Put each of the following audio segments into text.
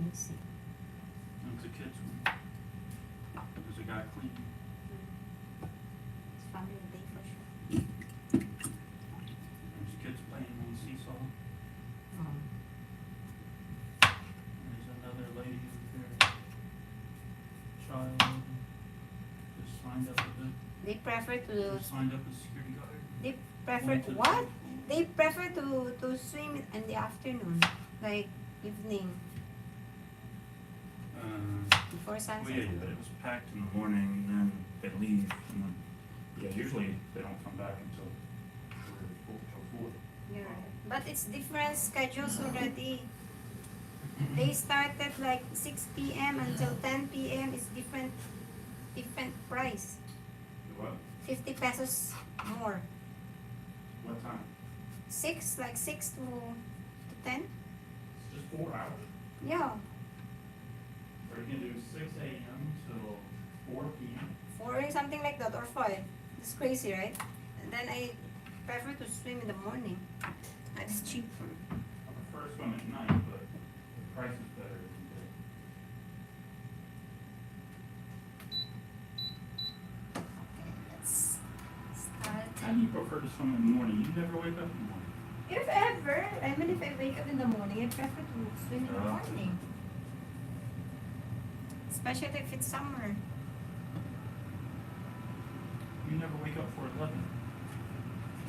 me see. It's a kid's one. There's a guy cleaning. It's family day for sure. There's kids playing on the seesaw. Um, There's another lady with their child. Just signed up as they prefer to just signed up as security guard. they prefer Going to the what? pool. They prefer to swim in the afternoon, like evening before Well, sunset. yeah, it was packed in the morning, and then they leave, and then, yeah, usually they don't come back until 4. You're right. But it's different schedules already. They started like 6 p.m. until 10 p.m. is different price. What? 50 pesos more. What time? 6 to 10. It's just 4 hours. Yeah, Or you can do 6 a.m. till 4 p.m. 4 something like that or 5. It's crazy, right? And then I prefer to swim in the morning. It's cheaper. I prefer to swim at night, but the price is better in the day. Let's start. How do you prefer to swim in the morning? You never wake up in the morning. If ever, I mean if I wake up in the morning, I prefer to swim in the Oh. morning. Especially if it's summer. You never wake up for 11.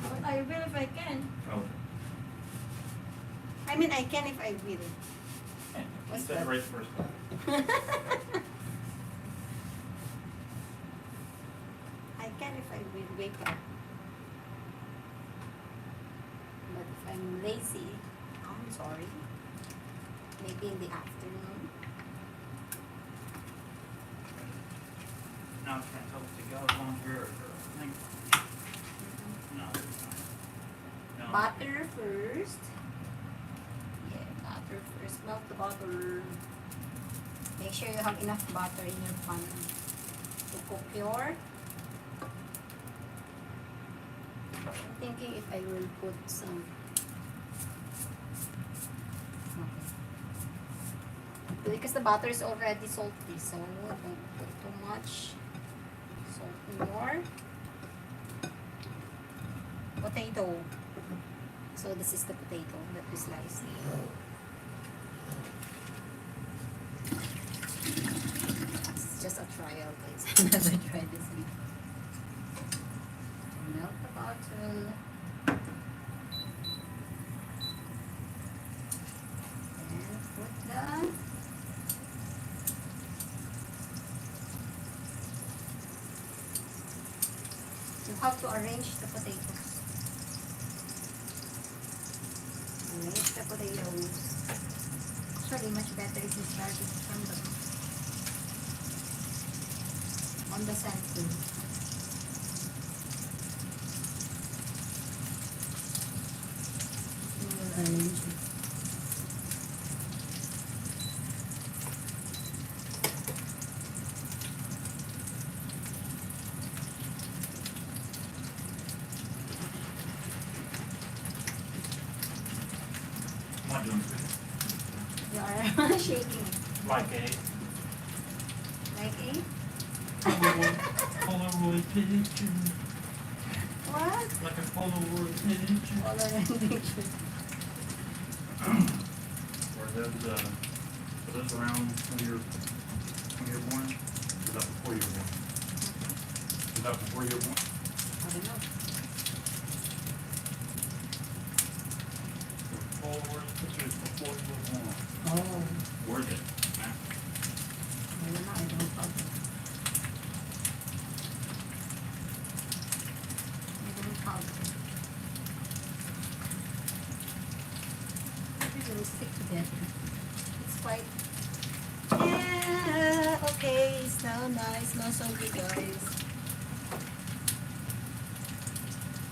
But I will if I can. Oh. I mean I can if I will. You What's said that? right first time. I can if I will wake up. But if I'm lazy, I'm sorry. Maybe in the afternoon. Now I can't tell if the gal's on here or thing. No, it's fine. No. Butter first. Yeah, butter first. Melt the butter. Make sure you have enough butter in your pan to cook your. I'm thinking if I will put some. Okay. Because the butter is already salty, so don't put too much salt in your potato. So this is the potato that we sliced. It's just a trial, guys. I never tried this before. Melt the butter. And put the you have to arrange the potatoes. Arrange the potatoes. Actually, much better if you start it from the on the center. You will arrange it. I'm not doing good. You are shaking it. Like a Like a Polaroid picture. what? Like a Polaroid picture. Polaroid picture. Were those around when you were born? Or was that before you were born? Was that before you were born? I don't know. Polaroid pictures before you were born. Oh, Were they? I don't know. I don't know. I don't count them. Maybe they will stick together. It's quite. Yeah. Okay. Smell nice. Smells so good, guys.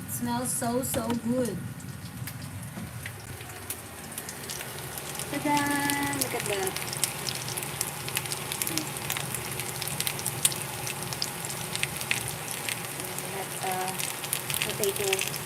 It smells so good. Ta-da! Look at that. That's potato